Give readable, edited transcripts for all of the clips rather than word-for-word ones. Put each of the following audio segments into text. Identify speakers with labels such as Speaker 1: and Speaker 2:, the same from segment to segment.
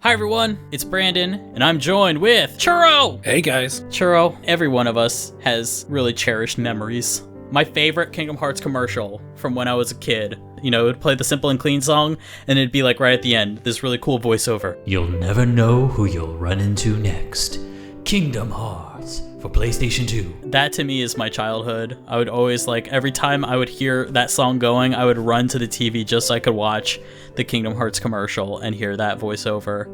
Speaker 1: Hi everyone, it's Brandon, and I'm joined with Churro!
Speaker 2: Hey guys.
Speaker 1: Churro, every one of us has really cherished memories. My favorite Kingdom Hearts commercial from when I was a kid. You know, it would play the Simple and Clean song, and it'd be like right at the end, this really cool voiceover.
Speaker 3: You'll never know who you'll run into next. Kingdom Hearts for PlayStation 2.
Speaker 1: That to me is my childhood. I would always every time I would hear that song going, I would run to the TV just so I could watch the Kingdom Hearts commercial and hear that voiceover.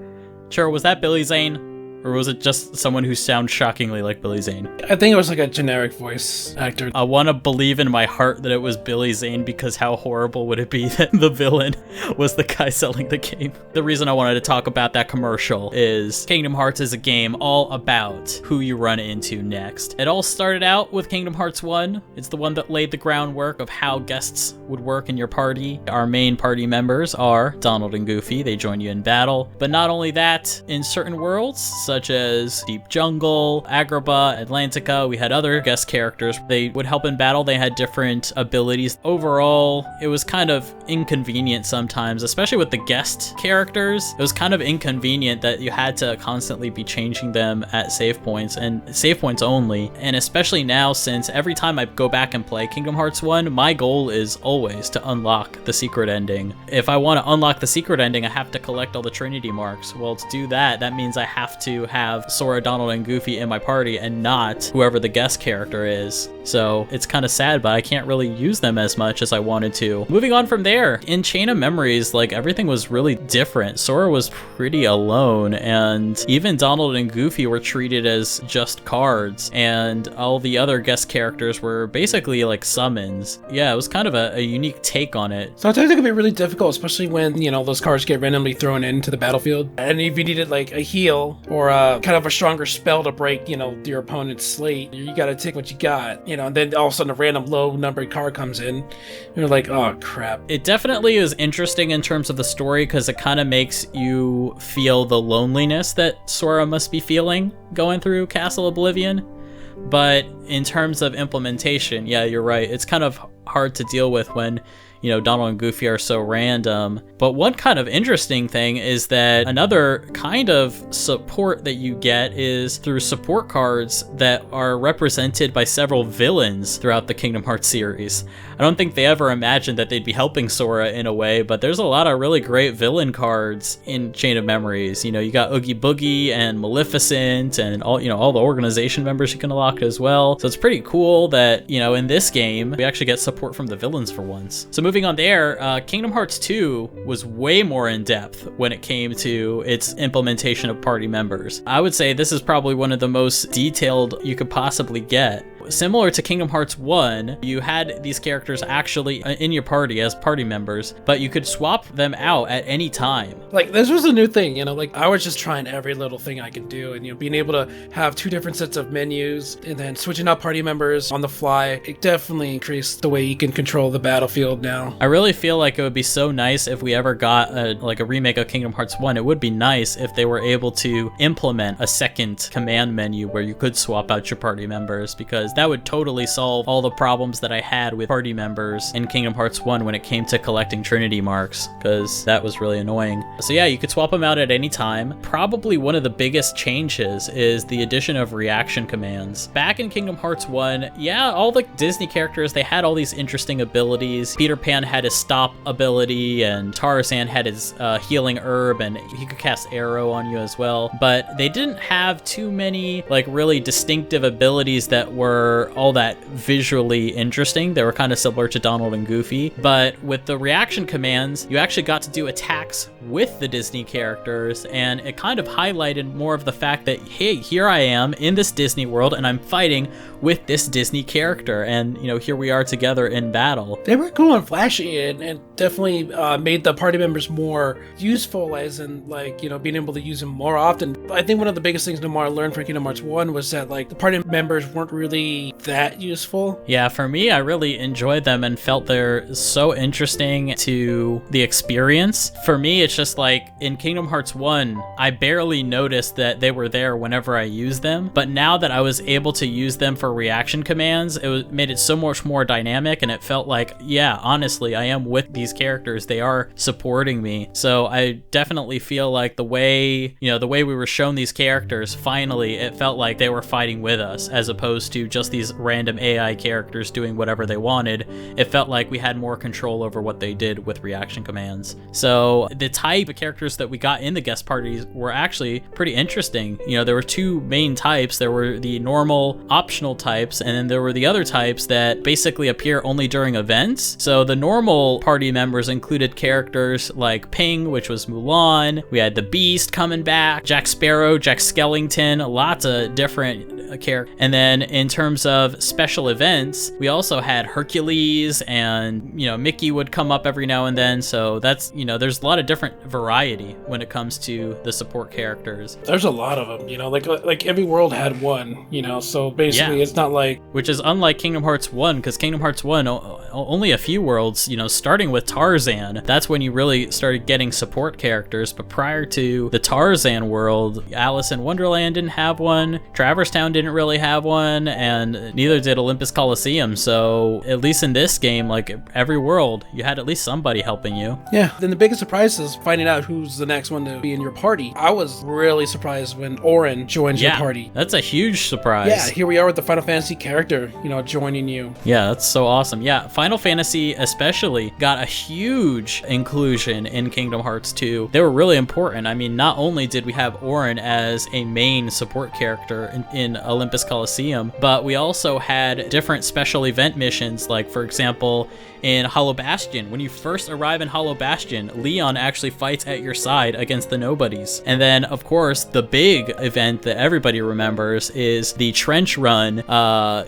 Speaker 1: Churro, was that Billy Zane? Or was it just someone who sounds shockingly like Billy Zane?
Speaker 2: I think it was like a generic voice actor.
Speaker 1: I want to believe in my heart that it was Billy Zane, because how horrible would it be that the villain was the guy selling the game? The reason I wanted to talk about that commercial is Kingdom Hearts is a game all about who you run into next. It all started out with Kingdom Hearts 1. It's the one that laid the groundwork of how guests would work in your party. Our main party members are Donald and Goofy. They join you in battle. But not only that, in certain worlds, such as Deep Jungle, Agrabah, Atlantica, we had other guest characters. They would help in battle. They had different abilities. Overall, it was kind of inconvenient sometimes, especially with the guest characters. It was kind of inconvenient that you had to constantly be changing them at save points, and save points only. And especially now, since every time I go back and play Kingdom Hearts 1, my goal is always to unlock the secret ending. If I want to unlock the secret ending, I have to collect all the Trinity marks. Well, to do that, that means I have to have Sora, Donald, and Goofy in my party and not whoever the guest character is. So it's kind of sad, but I can't really use them as much as I wanted to. Moving on from there, in Chain of Memories, everything was really different. Sora was pretty alone, and even Donald and Goofy were treated as just cards, and all the other guest characters were basically like summons. Yeah, it was kind of a unique take on it.
Speaker 2: Sometimes it can be really difficult, especially when, those cards get randomly thrown into the battlefield. And if you needed a heal or kind of a stronger spell to break, your opponent's slate, you gotta take what you got, and then all of a sudden a random low numbered card comes in, and you're like, oh crap.
Speaker 1: It definitely is interesting in terms of the story, because it kind of makes you feel the loneliness that Sora must be feeling going through Castle Oblivion. But in terms of implementation, yeah, you're right. It's kind of hard to deal with when Donald and Goofy are so random. But one kind of interesting thing is that another kind of support that you get is through support cards that are represented by several villains throughout the Kingdom Hearts series. I don't think they ever imagined that they'd be helping Sora in a way, but there's a lot of really great villain cards in Chain of Memories. You got Oogie Boogie and Maleficent and all the organization members you can unlock as well. So it's pretty cool that, in this game, we actually get support from the villains for once. So moving on there, Kingdom Hearts 2 was way more in depth when it came to its implementation of party members. I would say this is probably one of the most detailed you could possibly get. Similar to Kingdom Hearts 1, you had these characters actually in your party as party members, but you could swap them out at any time.
Speaker 2: This was a new thing, I was just trying every little thing I could do, and being able to have two different sets of menus and then switching out party members on the fly, it definitely increased the way you can control the battlefield now.
Speaker 1: I really feel like it would be so nice if we ever got a remake of Kingdom Hearts 1. It would be nice if they were able to implement a second command menu where you could swap out your party members, because that would totally solve all the problems that I had with party members in Kingdom Hearts 1 when it came to collecting Trinity marks, because that was really annoying. So yeah, you could swap them out at any time. Probably one of the biggest changes is the addition of reaction commands. Back in Kingdom Hearts 1, yeah, all the Disney characters, they had all these interesting abilities. Peter Pan had his stop ability, and Tarzan had his healing herb, and he could cast arrow on you as well. But they didn't have too many really distinctive abilities that were all that visually interesting. They were kind of similar to Donald and Goofy. But with the reaction commands, you actually got to do attacks with the Disney characters, and it kind of highlighted more of the fact that, hey, here I am in this Disney world, and I'm fighting with this Disney character, and here we are together in battle.
Speaker 2: They were cool and flashy, and definitely made the party members more useful, as in being able to use them more often. I think one of the biggest things Nomura learned from Kingdom Hearts 1 was that the party members weren't really be that useful.
Speaker 1: Yeah, for me, I really enjoyed them and felt they're so interesting to the experience. For me, it's just like in Kingdom Hearts 1, I barely noticed that they were there whenever I used them. But now that I was able to use them for reaction commands, made it so much more dynamic, and it felt like, yeah, honestly, I am with these characters. They are supporting me. So I definitely feel like the way we were shown these characters, finally, it felt like they were fighting with us, as opposed to just these random AI characters doing whatever they wanted. It felt like we had more control over what they did with reaction commands. So the type of characters that we got in the guest parties were actually pretty interesting. There were two main types. There were the normal optional types, and then there were the other types that basically appear only during events. So the normal party members included characters like Ping, which was Mulan. We had the Beast coming back, Jack Sparrow, Jack Skellington, lots of different characters. And then in terms of special events, we also had Hercules, and Mickey would come up every now and then. So that's there's a lot of different variety when it comes to the support characters.
Speaker 2: There's a lot of them, like every world had one, so basically It's not like,
Speaker 1: which is unlike Kingdom Hearts 1, because Kingdom Hearts 1 only a few worlds, starting with Tarzan, that's when you really started getting support characters. But prior to the Tarzan world, Alice in Wonderland didn't have one, Traverse Town didn't really have one, and neither did Olympus Coliseum. So at least in this game, like every world, you had at least somebody helping you.
Speaker 2: Yeah. Then the biggest surprise is finding out who's the next one to be in your party. I was really surprised when Auron joins your party.
Speaker 1: That's a huge surprise.
Speaker 2: Yeah, here we are with the Final Fantasy character, joining you.
Speaker 1: Yeah, that's so awesome. Yeah, Final Fantasy especially got a huge inclusion in Kingdom Hearts 2. They were really important. I mean, not only did we have Auron as a main support character in Olympus Coliseum, but we also had different special event missions, like, for example, in Hollow Bastion. When you first arrive in Hollow Bastion, Leon actually fights at your side against the Nobodies. And then, of course, the big event that everybody remembers is the trench run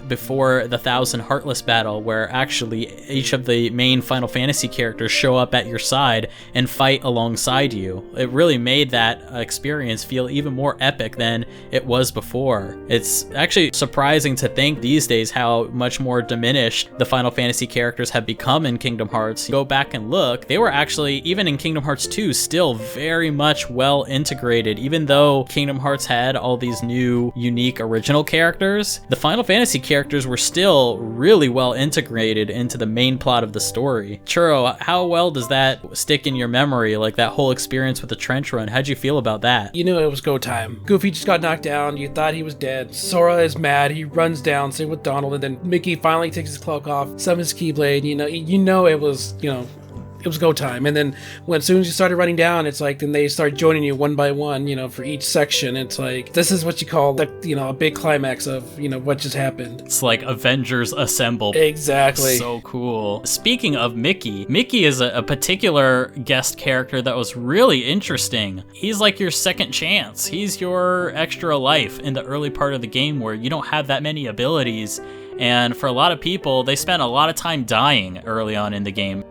Speaker 1: before the Thousand Heartless battle, where actually each of the main Final Fantasy characters show up at your side and fight alongside you. It really made that experience feel even more epic than it was before. It's actually surprising to think these days how much more diminished the Final Fantasy characters have become in Kingdom Hearts. Go back and look, they were actually, even in Kingdom Hearts 2, still very much well integrated. Even though Kingdom Hearts had all these new, unique, original characters, the Final Fantasy characters were still really well integrated into the main plot of the story. Churro, how well does that stick in your memory, like that whole experience with the trench run? How'd you feel about that?
Speaker 2: You knew it was go time. Goofy just got knocked down, you thought he was dead. Sora is mad, he runs down, same with Donald, and then Mickey finally takes his cloak off, summons Keyblade, it was, it was go time. And then as soon as you started running down, it's like, then they start joining you one by one, for each section. It's like, this is what you call a big climax of, what just happened.
Speaker 1: It's like Avengers Assemble.
Speaker 2: Exactly.
Speaker 1: So cool. Speaking of Mickey is a particular guest character that was really interesting. He's like your second chance. He's your extra life in the early part of the game where you don't have that many abilities. And for a lot of people, they spent a lot of time dying early on in the game.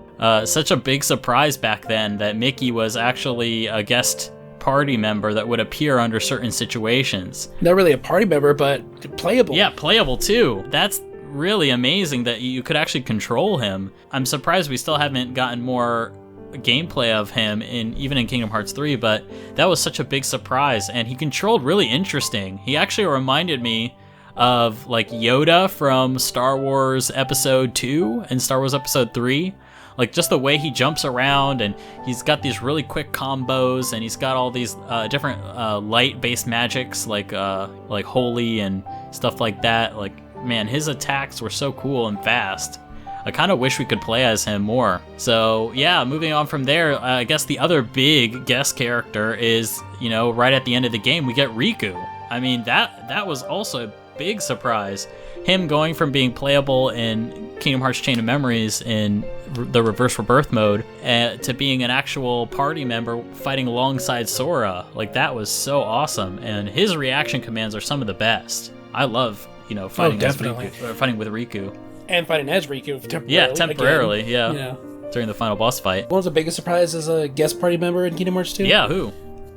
Speaker 1: Such a big surprise back then that Mickey was actually a guest party member that would appear under certain situations.
Speaker 2: Not really a party member, but playable.
Speaker 1: Yeah, playable too. That's really amazing that you could actually control him. I'm surprised we still haven't gotten more gameplay of him even in Kingdom Hearts 3, but that was such a big surprise, and he controlled really interesting. He actually reminded me of like Yoda from Star Wars Episode 2 and Star Wars Episode 3. Like just the way he jumps around, and he's got these really quick combos, and he's got all these different light-based magics like holy and stuff like that. Like, man, his attacks were so cool and fast. I kind of wish we could play as him more. So yeah, moving on from there, I guess the other big guest character is, right at the end of the game, we get Riku. I mean, that was also a big surprise. Him going from being playable in Kingdom Hearts Chain of Memories in the Reverse Rebirth mode to being an actual party member fighting alongside Sora. Like, that was so awesome. And his reaction commands are some of the best. I love, fighting fighting with Riku.
Speaker 2: And fighting as Riku temporarily.
Speaker 1: Yeah, temporarily, yeah. During the final boss fight.
Speaker 2: One of the biggest surprises as a guest party member in Kingdom Hearts 2?
Speaker 1: Yeah, who?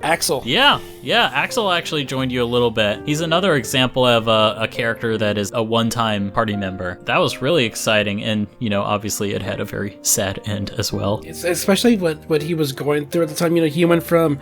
Speaker 2: Axel.
Speaker 1: Yeah, Axel actually joined you a little bit. He's another example of a character that is a one-time party member. That was really exciting, and, obviously it had a very sad end as well.
Speaker 2: Especially what he was going through at the time. He went from,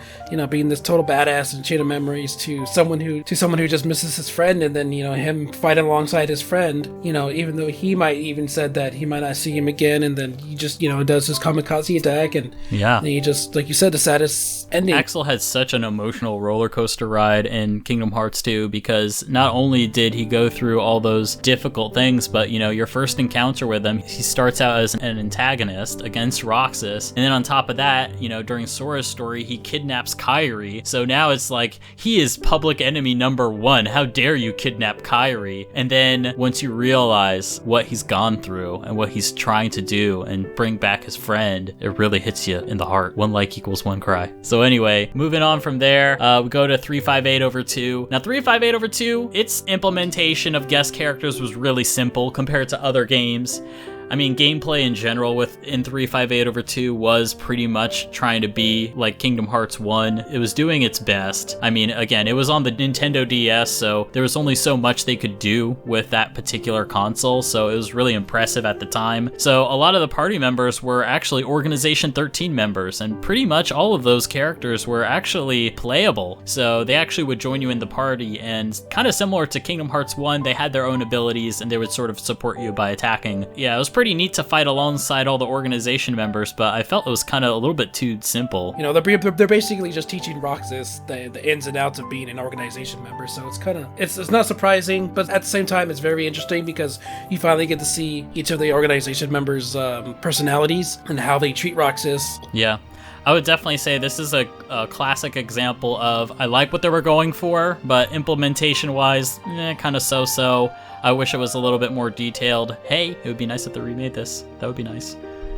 Speaker 2: being this total badass and Chain of Memories to someone who just misses his friend, and then, him fighting alongside his friend, even though he might even said that he might not see him again, and then he just, does his kamikaze attack, and then he just, like you said, the saddest ending.
Speaker 1: Axel had such an emotional roller coaster ride in Kingdom Hearts 2 because not only did he go through all those difficult things, but, your first encounter with him, he starts out as an antagonist against Roxas, and then on top of that, during Sora's story, he kidnaps Kairi, so now it's like, he is public enemy number one. How dare you kidnap Kairi? And then once you realize what he's gone through and what he's trying to do and bring back his friend, it really hits you in the heart. One like equals one cry. So anyway, moving on from there, we go to 358/2. Now 358/2, its implementation of guest characters was really simple compared to other games. I mean, gameplay in general in 358/2 was pretty much trying to be like Kingdom Hearts 1. It was doing its best. I mean, again, it was on the Nintendo DS, so there was only so much they could do with that particular console, so it was really impressive at the time. So a lot of the party members were actually Organization XIII members, and pretty much all of those characters were actually playable. So they actually would join you in the party, and kind of similar to Kingdom Hearts 1, they had their own abilities, and they would sort of support you by attacking. Yeah, it was pretty neat to fight alongside all the organization members, but I felt it was kind of a little bit too simple.
Speaker 2: They're basically just teaching Roxas the ins and outs of being an organization member, so it's not surprising, but at the same time it's very interesting because you finally get to see each of the organization members' personalities and how they treat Roxas.
Speaker 1: Yeah. I would definitely say this is a classic example of, I like what they were going for, but implementation-wise, kind of so-so. I wish it was a little bit more detailed. Hey, it would be nice if they remade this. That would be nice.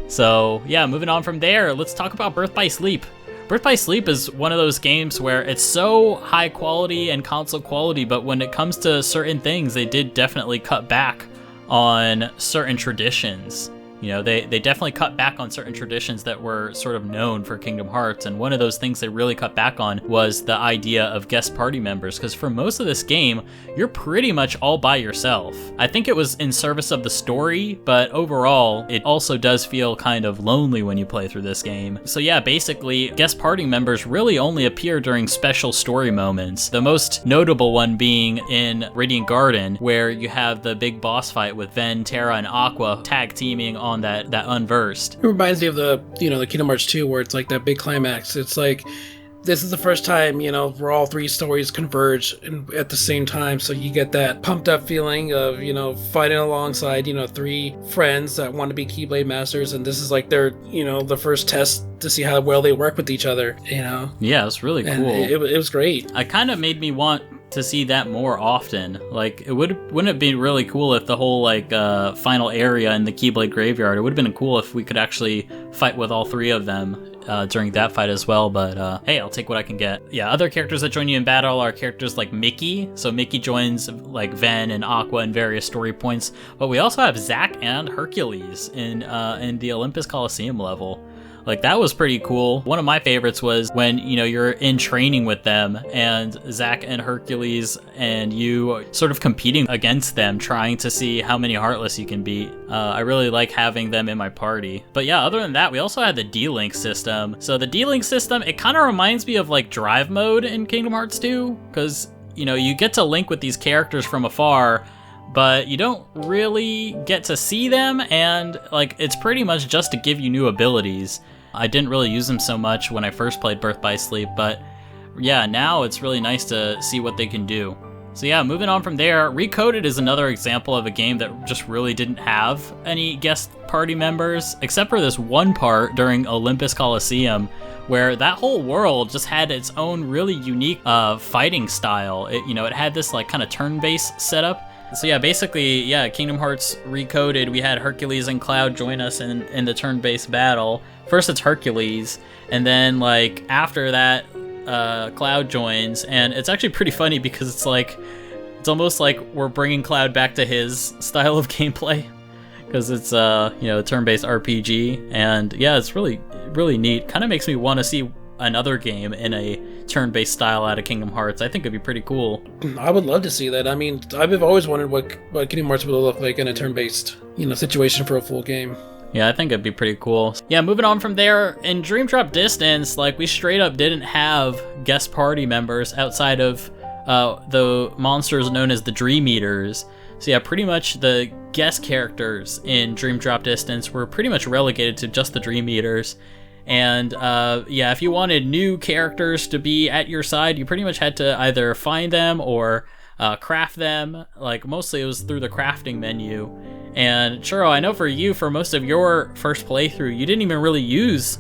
Speaker 1: So, yeah, moving on from there, let's talk about Birth by Sleep. Birth by Sleep is one of those games where it's so high quality and console quality, but when it comes to certain things, they did definitely cut back on certain traditions. They definitely cut back on certain traditions that were sort of known for Kingdom Hearts, and one of those things they really cut back on was the idea of guest party members, because for most of this game, you're pretty much all by yourself. I think it was in service of the story, but overall, it also does feel kind of lonely when you play through this game. So yeah, basically, guest party members really only appear during special story moments, the most notable one being in Radiant Garden, where you have the big boss fight with Ven, Terra, and Aqua tag teaming on that Unversed.
Speaker 2: It reminds me of the Kingdom Hearts 2, where it's like that big climax. It's like, this is the first time, where all three stories converge at the same time, so you get that pumped up feeling of, fighting alongside, three friends that want to be Keyblade Masters, and this is like their, the first test to see how well they work with each other,
Speaker 1: Yeah, it's really cool.
Speaker 2: And it was great.
Speaker 1: It kind of made me want to see that more often. Like, wouldn't it be really cool if the whole final area in the Keyblade Graveyard, it would have been cool if we could actually fight with all three of them during that fight as well, but hey, I'll take what I can get. Yeah, other characters that join you in battle are characters like Mickey. So Mickey joins like Ven and Aqua in various story points, but we also have Zack and Hercules in the Olympus Coliseum level. Like, that was pretty cool. One of my favorites was when, you're in training with them and Zack and Hercules and you sort of competing against them, trying to see how many Heartless you can beat. I really like having them in my party. But yeah, other than that, we also had the D-Link system. So the D-Link system, it kind of reminds me of like Drive mode in Kingdom Hearts 2, because, you get to link with these characters from afar, but you don't really get to see them, and like, it's pretty much just to give you new abilities. I didn't really use them so much when I first played Birth by Sleep, but yeah, now it's really nice to see what they can do. So yeah, moving on from there, Recoded is another example of a game that just really didn't have any guest party members, except for this one part during Olympus Coliseum, where that whole world just had its own really unique fighting style. It had this like kind of turn-based setup. So yeah, basically, yeah, Kingdom Hearts Recoded, we had Hercules and Cloud join us in the turn-based battle. First it's Hercules, and then like after that, Cloud joins, and it's actually pretty funny because it's almost like we're bringing Cloud back to his style of gameplay, because it's a turn-based RPG, and yeah, it's really, really neat. Kind of makes me want to see another game in a turn-based style out of Kingdom Hearts. I think it'd be pretty cool.
Speaker 2: I would love to see that. I mean, I've always wondered what Kingdom Hearts would look like in a turn-based, situation for a full game.
Speaker 1: Yeah, I think it'd be pretty cool. Yeah, moving on from there, in Dream Drop Distance, like, we straight up didn't have guest party members outside of the monsters known as the Dream Eaters. So yeah, pretty much the guest characters in Dream Drop Distance were pretty much relegated to just the Dream Eaters. And yeah, if you wanted new characters to be at your side, you pretty much had to either find them or craft them. Like, mostly it was through the crafting menu. And Churro, I know for you, for most of your first playthrough, you didn't even really use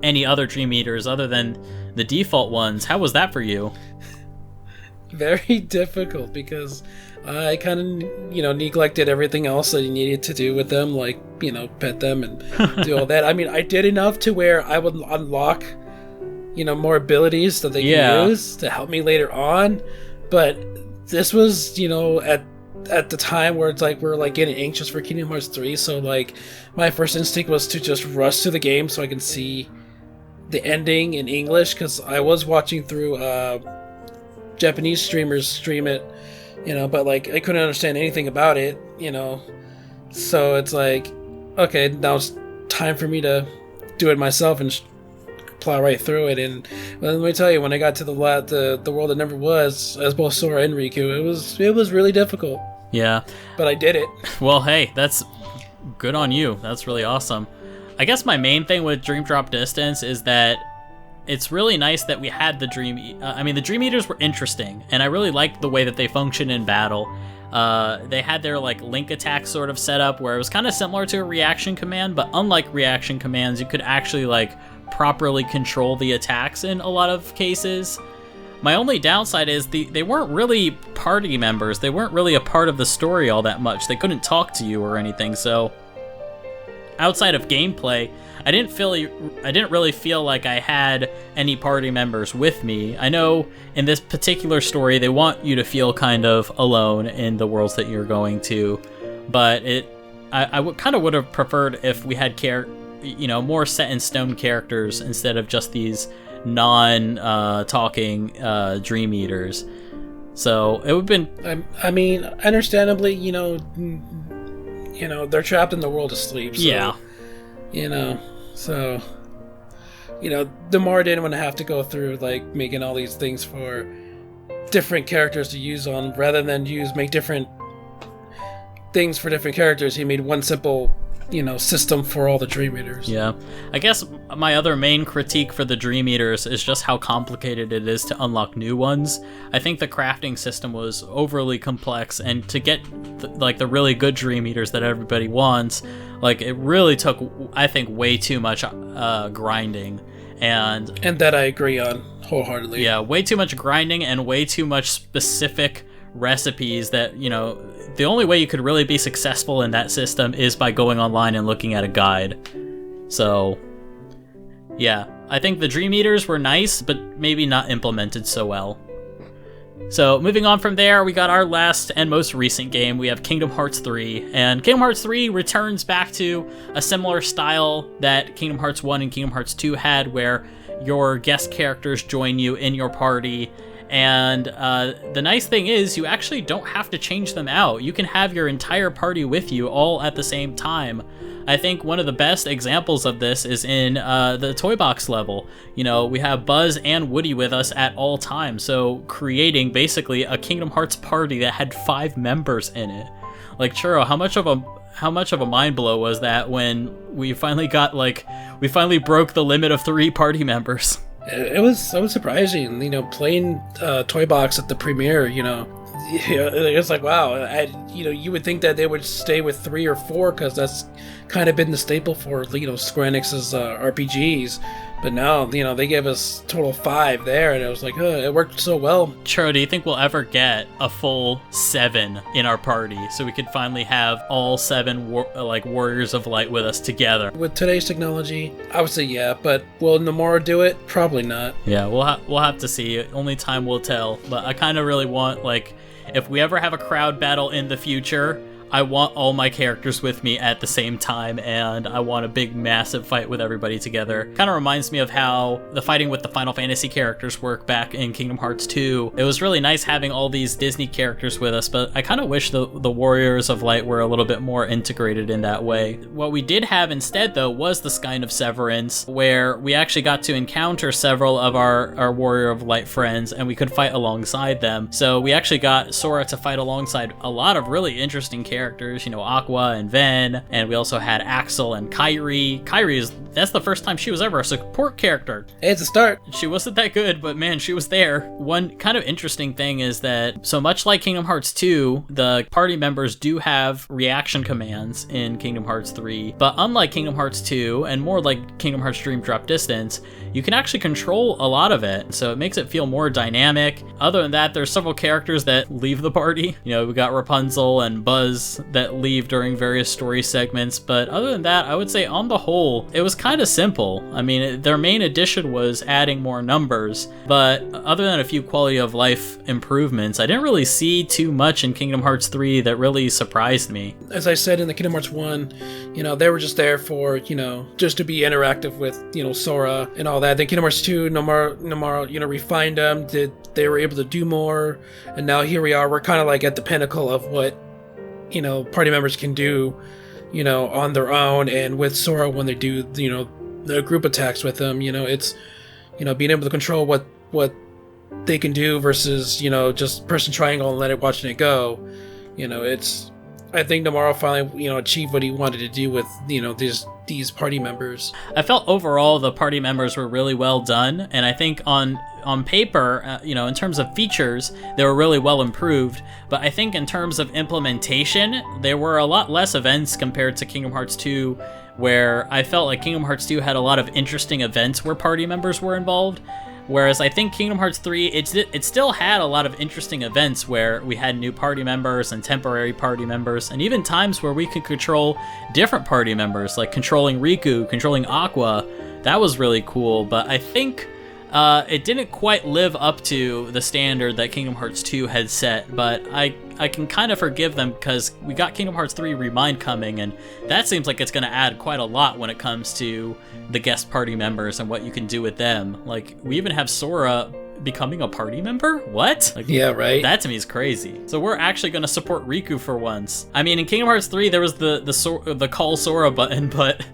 Speaker 1: any other Dream Eaters other than the default ones. How was that for you?
Speaker 2: Very difficult, because I kind of, neglected everything else that you needed to do with them, like, pet them and do all that. I mean, I did enough to where I would unlock, more abilities that they can use to help me later on. But this was, at the time where it's like we're like getting anxious for Kingdom Hearts 3, so like my first instinct was to just rush through the game so I can see the ending in English, because I was watching through Japanese streamers stream it, but like I couldn't understand anything about it, so it's like, okay, now it's time for me to do it myself and plow right through it. And let me tell you, when I got to the world that never was, as both Sora and Riku, it was really difficult.
Speaker 1: Yeah,
Speaker 2: but I did it.
Speaker 1: Well, hey, that's good on you. That's really awesome. I guess my main thing with Dream Drop Distance is that it's really nice that we had the the Dream Eaters were interesting, and I really liked the way that they function in battle. They had their like link attack sort of setup where it was kind of similar to a reaction command, but unlike reaction commands, you could actually like properly control the attacks in a lot of cases. My only downside is they weren't really party members. They weren't really a part of the story all that much. They couldn't talk to you or anything, so outside of gameplay, I didn't really feel like I had any party members with me. I know in this particular story they want you to feel kind of alone in the worlds that you're going to, but I would have preferred if we had more set in stone characters instead of just these non-talking Dream Eaters. So it would have been.
Speaker 2: I mean, understandably, they're trapped in the world of sleep. So,
Speaker 1: yeah.
Speaker 2: So, Demar didn't want to have to go through like making all these things for different characters to use on, rather than make different things for different characters. He made one simple system for all the Dream Eaters.
Speaker 1: Yeah. I guess my other main critique for the Dream Eaters is just how complicated it is to unlock new ones. I think the crafting system was overly complex, and to get the really good Dream Eaters that everybody wants, like, it really took, I think, way too much grinding. And
Speaker 2: that I agree on wholeheartedly.
Speaker 1: Yeah, way too much grinding and way too much specific recipes that, the only way you could really be successful in that system is by going online and looking at a guide. So, yeah, I think the Dream Eaters were nice, but maybe not implemented so well. So, moving on from there, we got our last and most recent game. We have Kingdom Hearts 3, and Kingdom Hearts 3 returns back to a similar style that Kingdom Hearts 1 and Kingdom Hearts 2 had, where your guest characters join you in your party. And the nice thing is you actually don't have to change them out. You can have your entire party with you all at the same time. I think one of the best examples of this is in the Toy Box level. We have Buzz and Woody with us at all times, so creating basically a Kingdom Hearts party that had 5 members in it. Like, Churro, how much of a mind blow was that when we finally broke the limit of 3 party members?
Speaker 2: It was surprising, playing Toy Box at the premiere, it's like, wow, you would think that they would stay with 3 or 4, because that's kind of been the staple for, Square Enix's RPGs. But now, they gave us total 5 there, and it was like, it worked so well.
Speaker 1: Churro, do you think we'll ever get a full 7 in our party, so we could finally have all 7 Warriors of Light with us together?
Speaker 2: With today's technology, I would say yeah, but will Nomura do it? Probably not.
Speaker 1: Yeah, we'll have to see. Only time will tell. But I kind of really want, if we ever have a crowd battle in the future, I want all my characters with me at the same time, and I want a big, massive fight with everybody together. Kind of reminds me of how the fighting with the Final Fantasy characters work back in Kingdom Hearts 2. It was really nice having all these Disney characters with us, but I kind of wish the Warriors of Light were a little bit more integrated in that way. What we did have instead, though, was the Skein of Severance, where we actually got to encounter several of our Warrior of Light friends, and we could fight alongside them. So we actually got Sora to fight alongside a lot of really interesting characters, you know, Aqua and Ven, and we also had Axel and Kairi. That's the first time she was ever a support character.
Speaker 2: Hey, it's a start.
Speaker 1: She wasn't that good, but man, she was there. One kind of interesting thing is that, so much like Kingdom Hearts 2, the party members do have reaction commands in Kingdom Hearts 3, but unlike Kingdom Hearts 2, and more like Kingdom Hearts Dream Drop Distance, you can actually control a lot of it, so it makes it feel more dynamic. Other than that, there's several characters that leave the party. You know, we got Rapunzel and Buzz that leave during various story segments, but other than that, I would say on the whole, it was kind of simple. I mean, their main addition was adding more numbers, but other than a few quality of life improvements, I didn't really see too much in Kingdom Hearts 3 that really surprised me.
Speaker 2: As I said in the Kingdom Hearts 1, you know, they were just there for, you know, just to be interactive with, you know, Sora and all that. Then Kingdom Hearts 2, Nomura, you know, refined them, they were able to do more, and now here we are, we're kind of like at the pinnacle of what, you know, party members can do, you know, on their own, and with Sora when they do, you know, the group attacks with them, you know, it's, you know, being able to control what they can do versus, you know, just person triangle and let it watching it go. You know, it's, I think Nomura finally, you know, achieved what he wanted to do with, you know, these party members.
Speaker 1: I felt overall the party members were really well done, and I think on paper, you know, in terms of features, they were really well improved, but I think in terms of implementation, there were a lot less events compared to Kingdom Hearts 2, where I felt like Kingdom Hearts 2 had a lot of interesting events where party members were involved. Whereas I think Kingdom Hearts 3, it still had a lot of interesting events where we had new party members and temporary party members, and even times where we could control different party members, like controlling Riku, controlling Aqua. That was really cool, but I think it didn't quite live up to the standard that Kingdom Hearts 2 had set, but I can kind of forgive them because we got Kingdom Hearts 3 Remind coming, and that seems like it's going to add quite a lot when it comes to the guest party members and what you can do with them. Like, we even have Sora becoming a party member? What? Like,
Speaker 2: yeah, right.
Speaker 1: That to me is crazy. So we're actually going to support Riku for once. I mean, in Kingdom Hearts 3, there was the call Sora button, but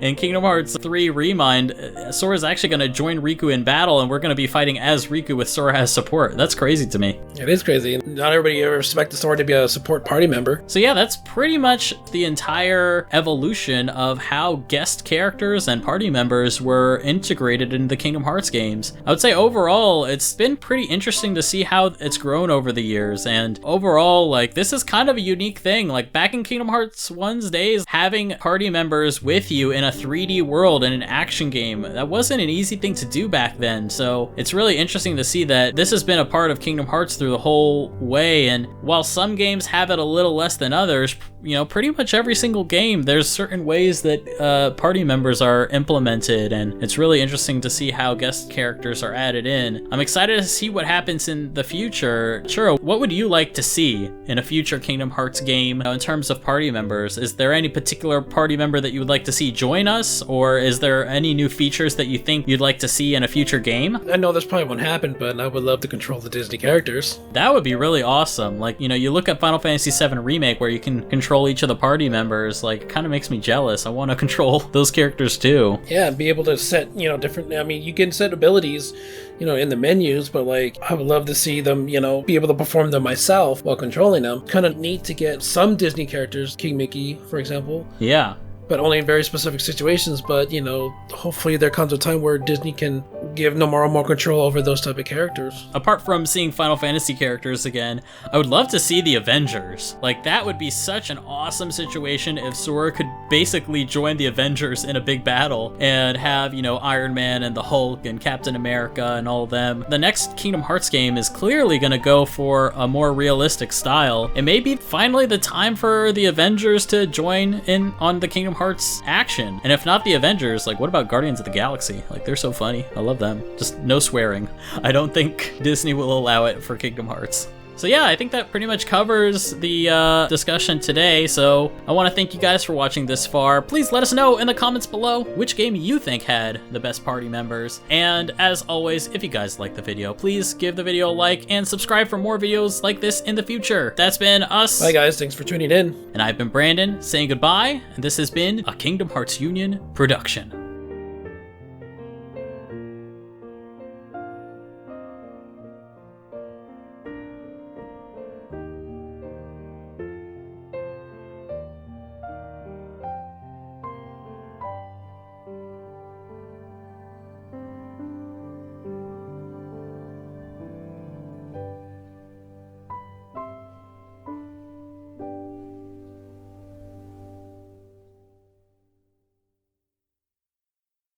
Speaker 1: in Kingdom Hearts 3 Remind, Sora's actually going to join Riku in battle, and we're going to be fighting as Riku with Sora as support. That's crazy to me.
Speaker 2: It is crazy. Not everybody ever expected Sora to be a support party member.
Speaker 1: So yeah, that's pretty much the entire evolution of how guest characters and party members were integrated into the Kingdom Hearts games. I would say overall, it's been pretty interesting to see how it's grown over the years, and overall, like, this is kind of a unique thing. Like, back in Kingdom Hearts 1's days, having party members with you in a 3D world in an action game, that wasn't an easy thing to do back then. So it's really interesting to see that this has been a part of Kingdom Hearts through the whole way, and while some games have it a little less than others, you know, pretty much every single game, there's certain ways that party members are implemented, and it's really interesting to see how guest characters are added in. I'm excited to see what happens in the future. Churro, what would you like to see in a future Kingdom Hearts game in terms of party members? Is there any particular party member that you would like to see join us, or is there any new features that you think you'd like to see in a future game?
Speaker 2: I know this probably won't happen, but I would love to control the Disney characters.
Speaker 1: That would be really awesome. Like, you know, you look at Final Fantasy VII Remake where you can control each of the party members, like, it kind of makes me jealous. I want to control those characters too.
Speaker 2: Yeah, be able to set, you know, different, I mean, you can set abilities, you know, in the menus, but like, I would love to see them, you know, be able to perform them myself while controlling them. Kind of neat to get some Disney characters, King Mickey, for example.
Speaker 1: Yeah.
Speaker 2: But only in very specific situations. But, you know, hopefully there comes a time where Disney can give Nomura more control over those type of characters.
Speaker 1: Apart from seeing Final Fantasy characters again, I would love to see the Avengers. Like, that would be such an awesome situation if Sora could basically join the Avengers in a big battle and have, you know, Iron Man and the Hulk and Captain America and all of them. The next Kingdom Hearts game is clearly going to go for a more realistic style. It may be finally the time for the Avengers to join in on the Kingdom Hearts action. And if not the Avengers, like, what about Guardians of the Galaxy? Like, they're so funny. I love them. Just no swearing. I don't think Disney will allow it for Kingdom Hearts. So yeah, I think that pretty much covers the discussion today. So I want to thank you guys for watching this far. Please let us know in the comments below which game you think had the best party members. And as always, if you guys like the video, please give the video a like and subscribe for more videos like this in the future. That's been us.
Speaker 2: Bye guys, thanks for tuning in.
Speaker 1: And I've been Brandon saying goodbye, and this has been a Kingdom Hearts Union production.